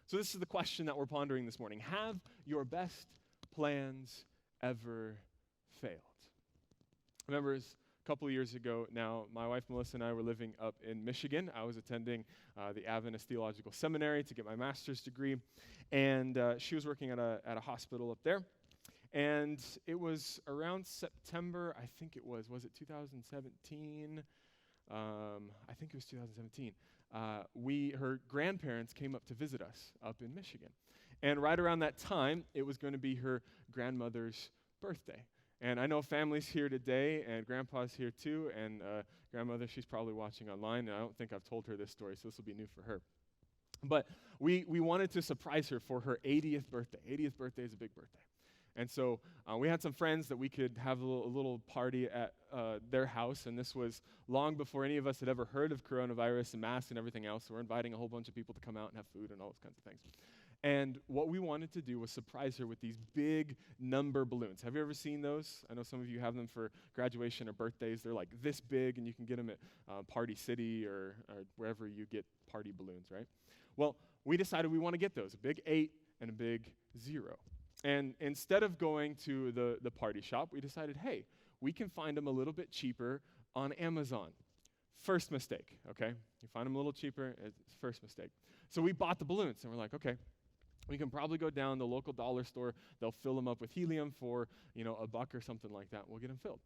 So this is the question that we're pondering this morning. Have your best plans ever failed? I remember a couple of years ago now, my wife Melissa and I were living up in Michigan. I was attending the Adventist Theological Seminary to get my master's degree, and she was working at a hospital up there. And it was around September, I think it was it 2017? I think it was 2017. Her grandparents came up to visit us up in Michigan. And right around that time, it was going to be her grandmother's birthday. And I know family's here today, and Grandpa's here too, and Grandmother, she's probably watching online, and I don't think I've told her this story, so this will be new for her. But we wanted to surprise her for her 80th birthday. 80th birthday is a big birthday. And so we had some friends that we could have a little party at their house, and this was long before any of us had ever heard of coronavirus and masks and everything else. So we're inviting a whole bunch of people to come out and have food and all those kinds of things. And what we wanted to do was surprise her with these big number balloons. Have you ever seen those? I know some of you have them for graduation or birthdays. They're like this big, and you can get them at Party City or wherever you get party balloons, right? Well, we decided we want to get those, a big 8 and a big 0. And instead of going to the party shop, we decided, hey, we can find them a little bit cheaper on Amazon. First mistake, okay? You find them a little cheaper, it's first mistake. So we bought the balloons, and we're like, okay, we can probably go down the local dollar store. They'll fill them up with helium for, $1 or something like that. We'll get them filled.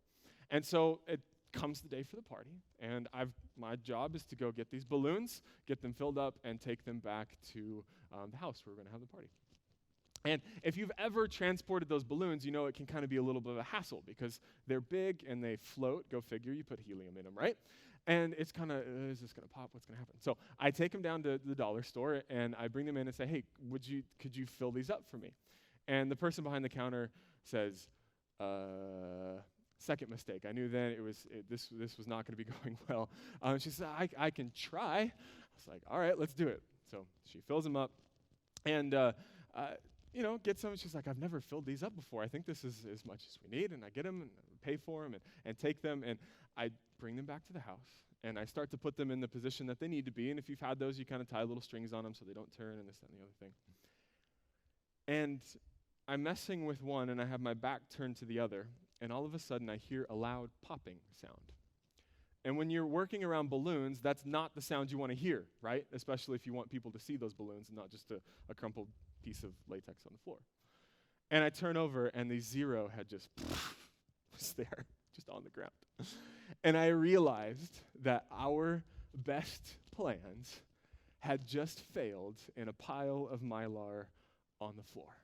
And so it comes the day for the party, and my job is to go get these balloons, get them filled up, and take them back to the house where we're going to have the party. And if you've ever transported those balloons, you know it can kind of be a little bit of a hassle because they're big and they float. Go figure, you put helium in them, right? And it's kind of, is this going to pop? What's going to happen? So I take them down to the dollar store, and I bring them in and say, hey, could you fill these up for me? And the person behind the counter says, second mistake. I knew then this was not going to be going well. She said, I can try. I was like, all right, let's do it. So she fills them up, and gets them. She's like, I've never filled these up before. I think this is as much as we need. And I get them and pay for them and take them. And I bring them back to the house. And I start to put them in the position that they need to be. And if you've had those, you kind of tie little strings on them so they don't turn and this, that, and the other thing. And I'm messing with one, and I have my back turned to the other. And all of a sudden, I hear a loud popping sound. And when you're working around balloons, that's not the sound you want to hear, right? Especially if you want people to see those balloons and not just a crumpled piece of latex on the floor. And I turn over, and the 0 had just was there, just on the ground. And I realized that our best plans had just failed in a pile of Mylar on the floor.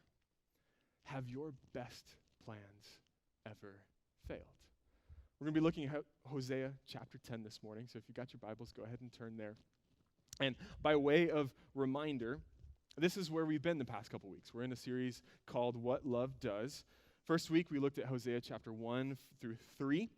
Have your best plans ever failed? We're going to be looking at Hosea chapter 10 this morning, so if you got your Bibles, go ahead and turn there. And by way of reminder, this is where we've been the past couple weeks. We're in a series called What Love Does. First week, we looked at Hosea chapter 1 through 3,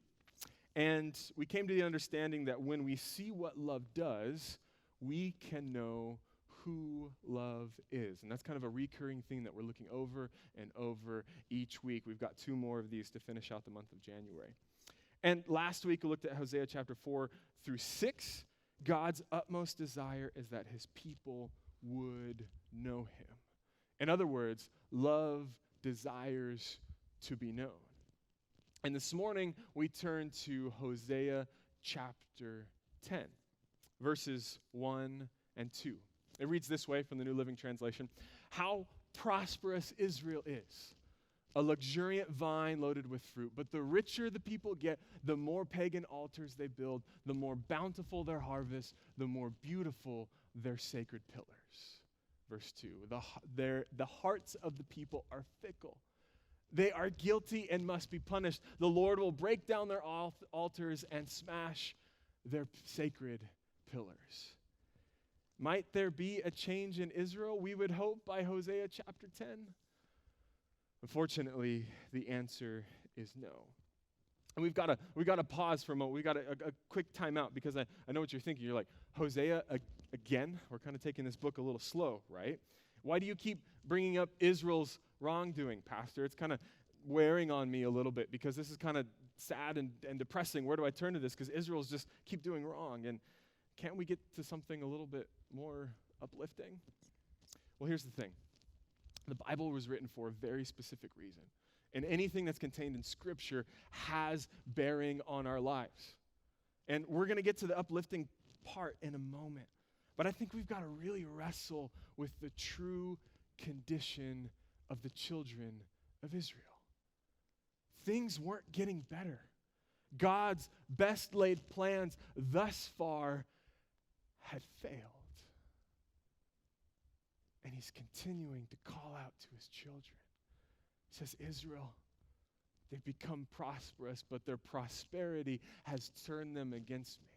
and we came to the understanding that when we see what love does, we can know who love is. And that's kind of a recurring thing that we're looking over and over each week. We've got 2 more of these to finish out the month of January. And last week, we looked at Hosea chapter 4 through 6. God's utmost desire is that his people would know him. In other words, love desires to be known. And this morning, we turn to Hosea chapter 10, verses 1 and 2. It reads this way from the New Living Translation. How prosperous Israel is, a luxuriant vine loaded with fruit. But the richer the people get, the more pagan altars they build, the more bountiful their harvest, the more beautiful their sacred pillars. Verse 2, the hearts of the people are fickle. They are guilty and must be punished. The Lord will break down their altars and smash their sacred pillars. Might there be a change in Israel? We would hope by Hosea chapter 10. Unfortunately, the answer is no. And we've got to pause for a moment. We've got a quick time out because I know what you're thinking. You're like, Hosea again? We're kind of taking this book a little slow, right? Why do you keep bringing up Israel's wrongdoing, Pastor? It's kind of wearing on me a little bit because this is kind of sad and depressing. Where do I turn to this? Because Israel's just keep doing wrong. And can't we get to something a little bit more uplifting? Well, here's the thing. The Bible was written for a very specific reason. And anything that's contained in Scripture has bearing on our lives. And we're going to get to the uplifting part in a moment. But I think we've got to really wrestle with the true condition of the children of Israel. Things weren't getting better. God's best laid plans thus far had failed. And he's continuing to call out to his children. He says, Israel, they've become prosperous, but their prosperity has turned them against me.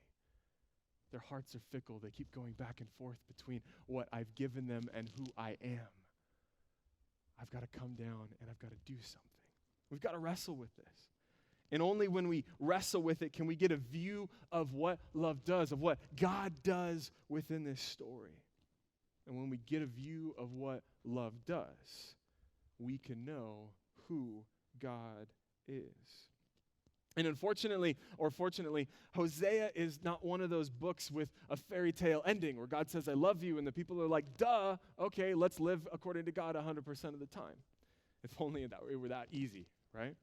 Their hearts are fickle. They keep going back and forth between what I've given them and who I am. I've got to come down and I've got to do something. We've got to wrestle with this. And only when we wrestle with it can we get a view of what love does, of what God does within this story. And when we get a view of what love does, we can know who God is. And unfortunately, or fortunately, Hosea is not one of those books with a fairy tale ending where God says, I love you, and the people are like, duh, okay, let's live according to God 100% of the time. If only it were that easy, right?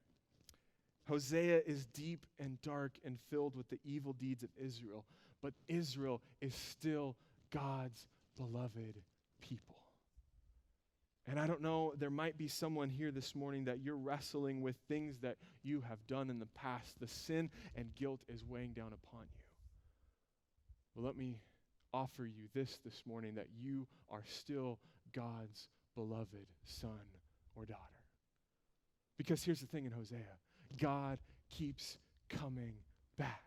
Hosea is deep and dark and filled with the evil deeds of Israel, but Israel is still God's beloved people. And I don't know, there might be someone here this morning that you're wrestling with things that you have done in the past. The sin and guilt is weighing down upon you. Well, let me offer you this morning, that you are still God's beloved son or daughter. Because here's the thing in Hosea. God keeps coming back.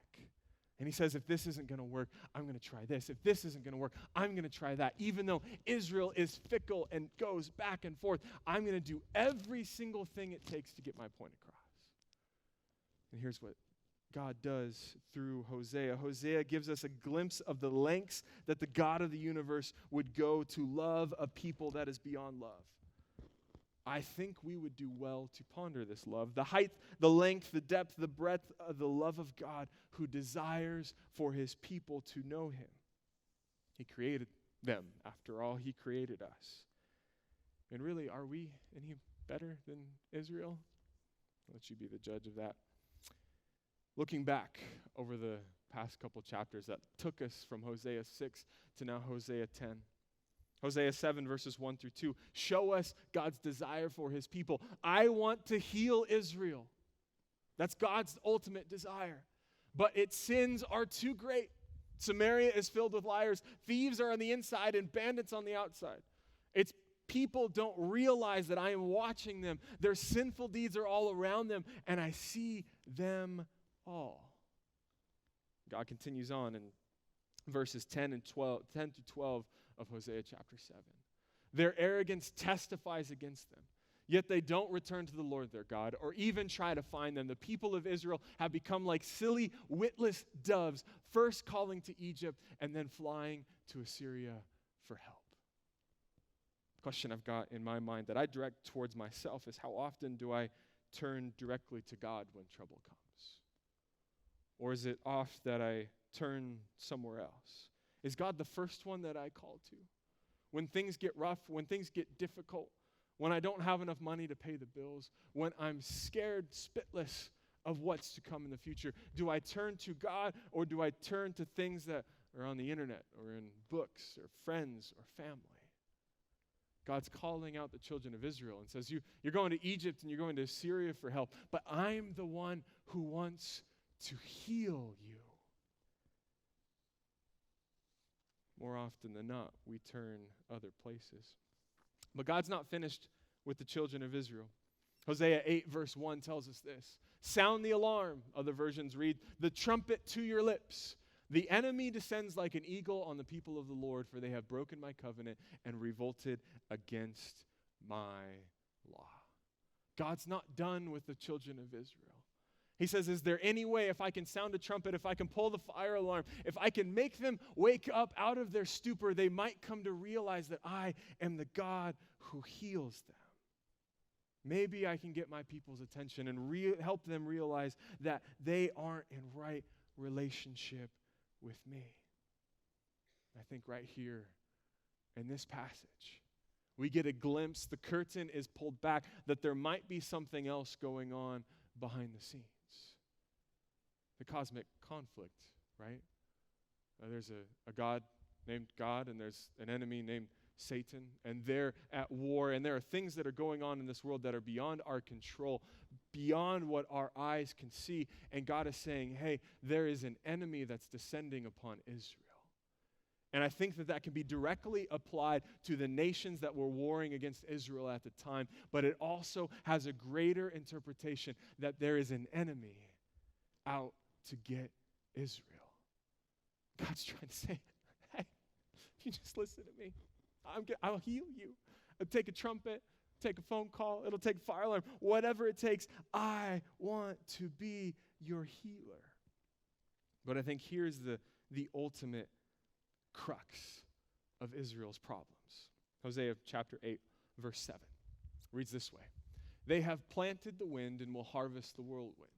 And he says, if this isn't going to work, I'm going to try this. If this isn't going to work, I'm going to try that. Even though Israel is fickle and goes back and forth, I'm going to do every single thing it takes to get my point across. And here's what God does through Hosea. Hosea gives us a glimpse of the lengths that the God of the universe would go to love a people that is beyond love. I think we would do well to ponder this love. The height, the length, the depth, the breadth of the love of God who desires for his people to know him. He created them. After all, he created us. And really, are we any better than Israel? I'll let you be the judge of that. Looking back over the past couple chapters that took us from Hosea 6 to now Hosea 10. Hosea 7, verses 1 through 2, show us God's desire for his people. I want to heal Israel. That's God's ultimate desire. But its sins are too great. Samaria is filled with liars. Thieves are on the inside and bandits on the outside. Its people don't realize that I am watching them. Their sinful deeds are all around them, and I see them all. God continues on in verses 10 through 12 of Hosea chapter 7. Their arrogance testifies against them, yet they don't return to the Lord their God or even try to find them. The people of Israel have become like silly, witless doves, first calling to Egypt and then flying to Assyria for help. The question I've got in my mind that I direct towards myself is, how often do I turn directly to God when trouble comes? Or is it oft that I turn somewhere else? Is God the first one that I call to? When things get rough, when things get difficult, when I don't have enough money to pay the bills, when I'm scared spitless of what's to come in the future, do I turn to God or do I turn to things that are on the internet or in books or friends or family? God's calling out the children of Israel and says, you're going to Egypt and you're going to Assyria for help, but I'm the one who wants to heal you. More often than not, we turn other places. But God's not finished with the children of Israel. Hosea 8 verse 1 tells us this. Sound the alarm, other versions read, the trumpet to your lips. The enemy descends like an eagle on the people of the Lord, for they have broken my covenant and revolted against my law. God's not done with the children of Israel. He says, is there any way, if I can sound a trumpet, if I can pull the fire alarm, if I can make them wake up out of their stupor, they might come to realize that I am the God who heals them. Maybe I can get my people's attention and help them realize that they aren't in right relationship with me. I think right here in this passage, We get a glimpse, the curtain is pulled back, that there might be something else going on behind the scenes. The cosmic conflict, right? There's a God named God, and there's an enemy named Satan, and they're at war, and there are things that are going on in this world that are beyond our control, beyond what our eyes can see, and God is saying, hey, there is an enemy that's descending upon Israel. And I think that can be directly applied to the nations that were warring against Israel at the time, but it also has a greater interpretation that there is an enemy out to get Israel. God's trying to say, hey, if you just listen to me, I'll heal you. I'll take a trumpet, take a phone call, it'll take a fire alarm, whatever it takes. I want to be your healer. But I think here's the ultimate crux of Israel's problems. Hosea chapter 8, verse 7 reads this way. They have planted the wind and will harvest the whirlwind.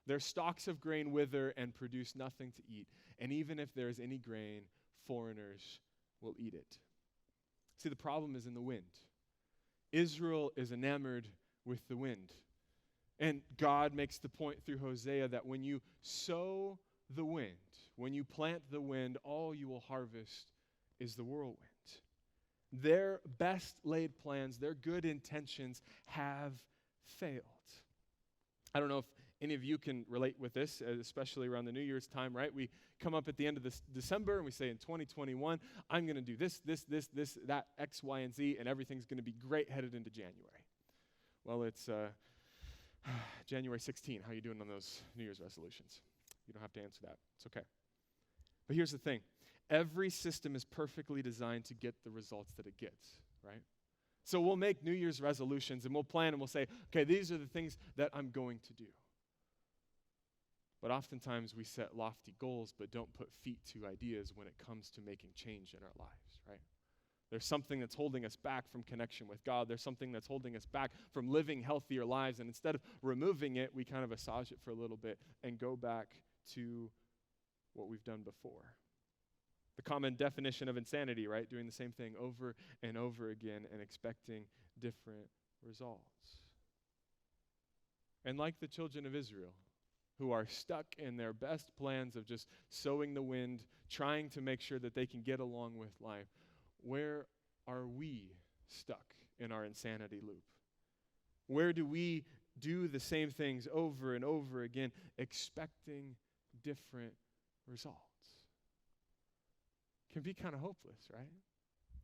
Their stalks of grain wither and produce nothing to eat. And even if there is any grain, foreigners will eat it. See, the problem is in the wind. Israel is enamored with the wind. And God makes the point through Hosea that when you sow the wind, when you plant the wind, all you will harvest is the whirlwind. Their best laid plans, their good intentions have failed. I don't know if any of you can relate with this, especially around the New Year's time, right? We come up at the end of this December and we say in 2021, I'm going to do this, that, X, Y, and Z, and everything's going to be great headed into January. Well, it's January 16. How are you doing on those New Year's resolutions? You don't have to answer that. It's okay. But here's the thing. Every system is perfectly designed to get the results that it gets, right? So we'll make New Year's resolutions and we'll plan and we'll say, okay, these are the things that I'm going to do. But oftentimes we set lofty goals but don't put feet to ideas when it comes to making change in our lives, right? There's something that's holding us back from connection with God. There's something that's holding us back from living healthier lives. And instead of removing it, we kind of massage it for a little bit and go back to what we've done before. The common definition of insanity, right? Doing the same thing over and over again and expecting different results. And like the children of Israel, who are stuck in their best plans of just sowing the wind, trying to make sure that they can get along with life, where are we stuck in our insanity loop? Where do we do the same things over and over again, expecting different results? Can be kind of hopeless, right?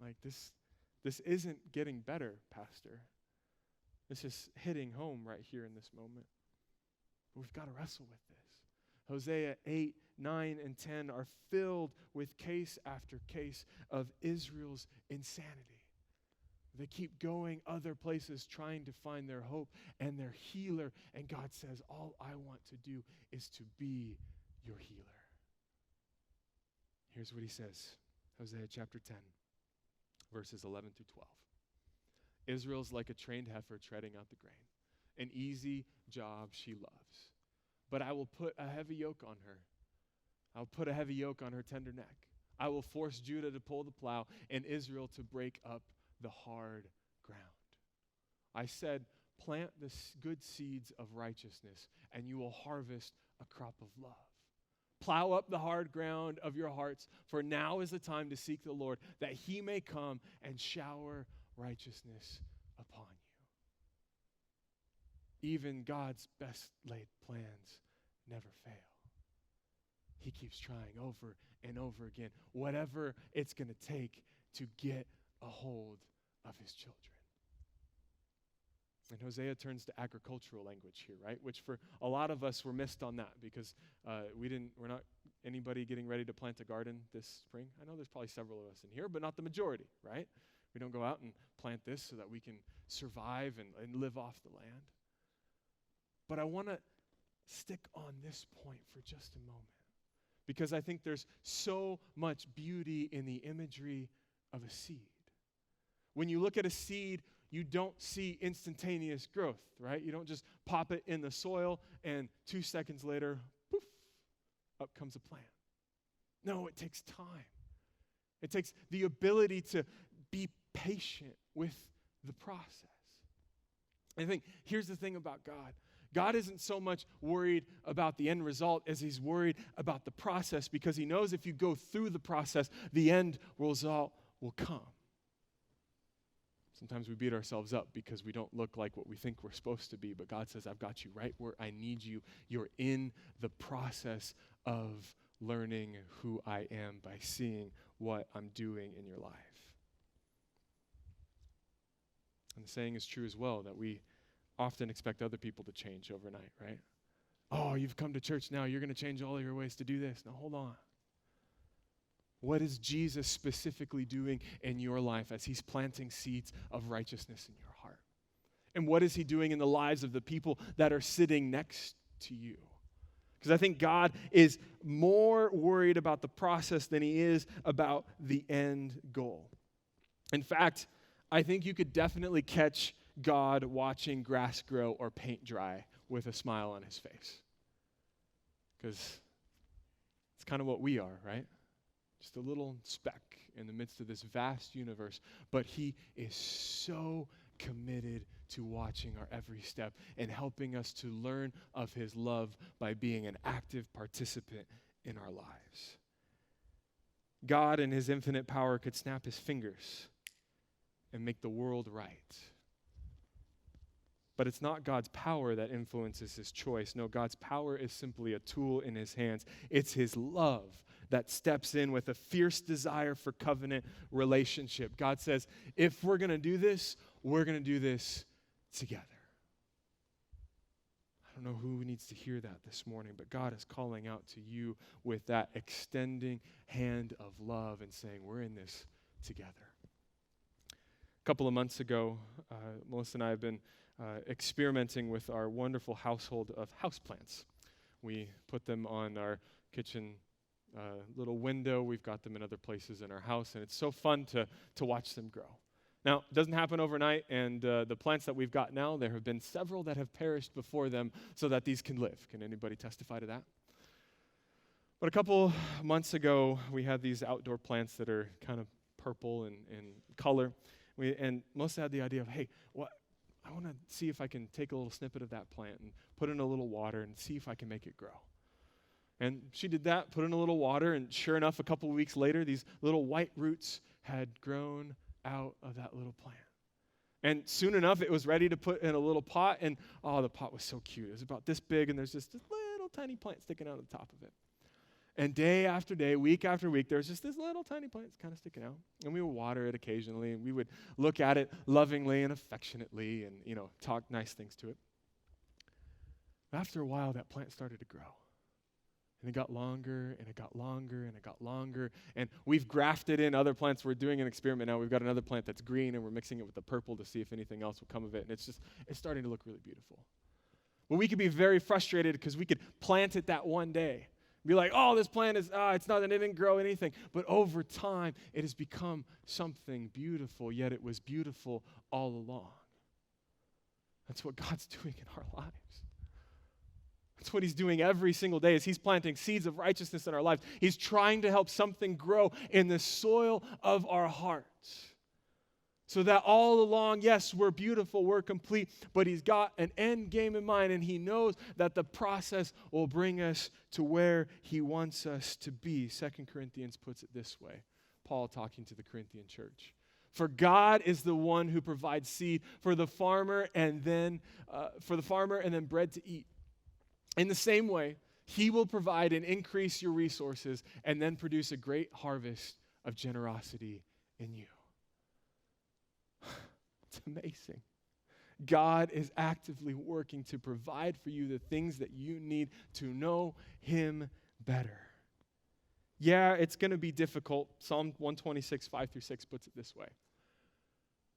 Like this isn't getting better, Pastor. This is hitting home right here in this moment. But we've got to wrestle with this. Hosea 8, 9, and 10 are filled with case after case of Israel's insanity. They keep going other places trying to find their hope and their healer. And God says, all I want to do is to be your healer. Here's what he says, Hosea chapter 10, verses 11 through 12. Israel's like a trained heifer treading out the grain, an easy job she loves. But I will put a heavy yoke on her. I'll put a heavy yoke on her tender neck. I will force Judah to pull the plow and Israel to break up the hard ground. I said, plant the good seeds of righteousness, and you will harvest a crop of love. Plow up the hard ground of your hearts, for now is the time to seek the Lord, that he may come and shower righteousness upon you. Even God's best laid plans never fail. He keeps trying over and over again, whatever it's going to take to get a hold of his children. And Hosea turns to agricultural language here, right? Which for a lot of us, we're missed on that because we're not anybody getting ready to plant a garden this spring. I know there's probably several of us in here, but not the majority, right? We don't go out and plant this so that we can survive and live off the land. But I want to stick on this point for just a moment because I think there's so much beauty in the imagery of a seed. When you look at a seed, you don't see instantaneous growth, right? You don't just pop it in the soil and 2 seconds later, poof, up comes a plant. No, it takes time. It takes the ability to be patient with the process. I think here's the thing about God. God isn't so much worried about the end result as he's worried about the process, because he knows if you go through the process, the end result will come. Sometimes we beat ourselves up because we don't look like what we think we're supposed to be, but God says, I've got you right where I need you. You're in the process of learning who I am by seeing what I'm doing in your life. And the saying is true as well, that we often expect other people to change overnight, right? Oh, you've come to church now, you're going to change all of your ways to do this. Now, hold on. What is Jesus specifically doing in your life as he's planting seeds of righteousness in your heart? And what is he doing in the lives of the people that are sitting next to you? Because I think God is more worried about the process than he is about the end goal. In fact, I think you could definitely catch God watching grass grow or paint dry with a smile on his face. Because it's kind of what we are, right? Just a little speck in the midst of this vast universe. But he is so committed to watching our every step and helping us to learn of his love by being an active participant in our lives. God in his infinite power could snap his fingers and make the world right. But it's not God's power that influences his choice. No, God's power is simply a tool in his hands. It's his love that steps in with a fierce desire for covenant relationship. God says, if we're going to do this, we're going to do this together. I don't know who needs to hear that this morning, but God is calling out to you with that extending hand of love and saying, we're in this together. A couple of months ago, Melissa and I have been experimenting with our wonderful household of houseplants. We put them on our kitchen little window. We've got them in other places in our house, and it's so fun to watch them grow. Now, it doesn't happen overnight, and the plants that we've got now, there have been several that have perished before them so that these can live. Can anybody testify to that? But a couple months ago, we had these outdoor plants that are kind of purple in color. And Melissa had the idea of, hey, I want to see if I can take a little snippet of that plant and put in a little water and see if I can make it grow. And she did that, put in a little water, and sure enough, a couple of weeks later, these little white roots had grown out of that little plant. And soon enough, it was ready to put in a little pot, and the pot was so cute. It was about this big, and there's just this little tiny plant sticking out of the top of it. And day after day, week after week, there was just this little tiny plant kind of sticking out. And we would water it occasionally, and we would look at it lovingly and affectionately and, talk nice things to it. After a while, that plant started to grow. And it got longer, and it got longer, and it got longer. And we've grafted in other plants. We're doing an experiment now. We've got another plant that's green, and we're mixing it with the purple to see if anything else will come of it. And it's starting to look really beautiful. But we could be very frustrated because we could plant it that one day. Be like, this plant is, it didn't grow anything. But over time, it has become something beautiful, yet it was beautiful all along. That's what God's doing in our lives. That's what he's doing every single day, is he's planting seeds of righteousness in our lives. He's trying to help something grow in the soil of our hearts. So that all along, yes, we're beautiful, we're complete, but he's got an end game in mind, and he knows that the process will bring us to where he wants us to be. 2 Corinthians puts it this way, Paul talking to the Corinthian church. For God is the one who provides seed for the farmer and then bread to eat. In the same way, he will provide and increase your resources and then produce a great harvest of generosity in you. It's amazing. God is actively working to provide for you the things that you need to know him better. Yeah, it's going to be difficult. Psalm 126, 5-6 puts it this way.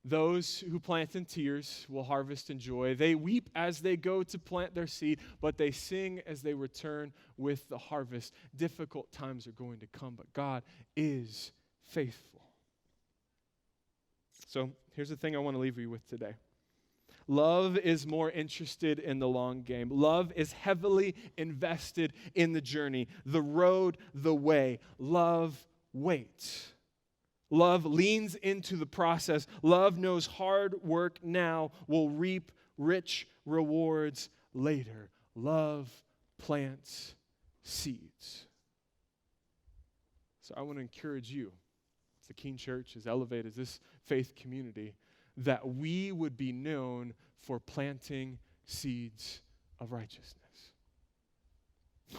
Those who plant in tears will harvest in joy. They weep as they go to plant their seed, but they sing as they return with the harvest. Difficult times are going to come, but God is faithful. So here's the thing I want to leave you with today. Love is more interested in the long game. Love is heavily invested in the journey, the road, the way. Love waits. Love leans into the process. Love knows hard work now will reap rich rewards later. Love plants seeds. So I want to encourage you, as the Keene Church, as Elevate, as this faith community, that we would be known for planting seeds of righteousness.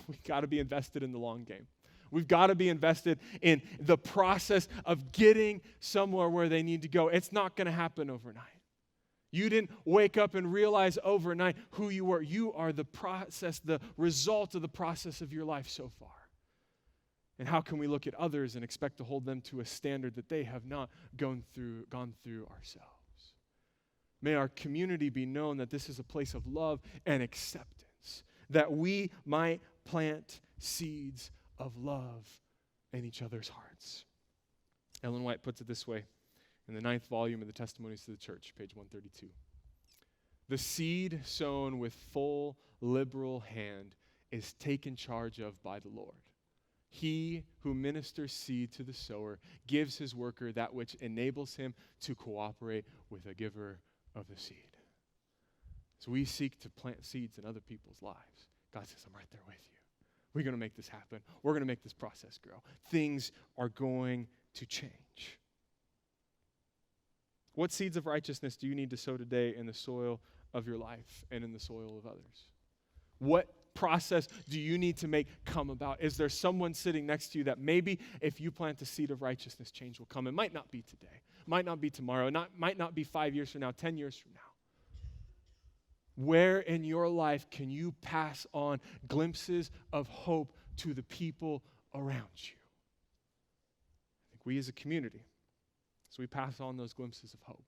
We've got to be invested in the long game. We've got to be invested in the process of getting somewhere where they need to go. It's not going to happen overnight. You didn't wake up and realize overnight who you were. You are the process, the result of the process of your life so far. And how can we look at others and expect to hold them to a standard that they have not gone through ourselves? May our community be known that this is a place of love and acceptance, that we might plant seeds of love in each other's hearts. Ellen White puts it this way in the 9th volume of the Testimonies to the Church, page 132. The seed sown with full liberal hand is taken charge of by the Lord. He who ministers seed to the sower gives his worker that which enables him to cooperate with the giver of the seed. So we seek to plant seeds in other people's lives. God says, I'm right there with you. We're going to make this happen. We're going to make this process grow. Things are going to change. What seeds of righteousness do you need to sow today in the soil of your life and in the soil of others? What process do you need to make come about? Is there someone sitting next to you that maybe if you plant a seed of righteousness, change will come? It might not be today. Might not be tomorrow. Might not be 5 years from now, 10 years from now. Where in your life can you pass on glimpses of hope to the people around you? I think we as a community, so we pass on those glimpses of hope.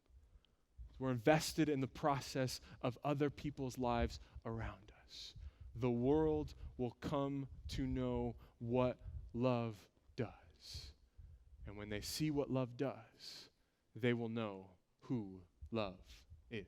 We're invested in the process of other people's lives around us. The world will come to know what love does. And when they see what love does, they will know who love is.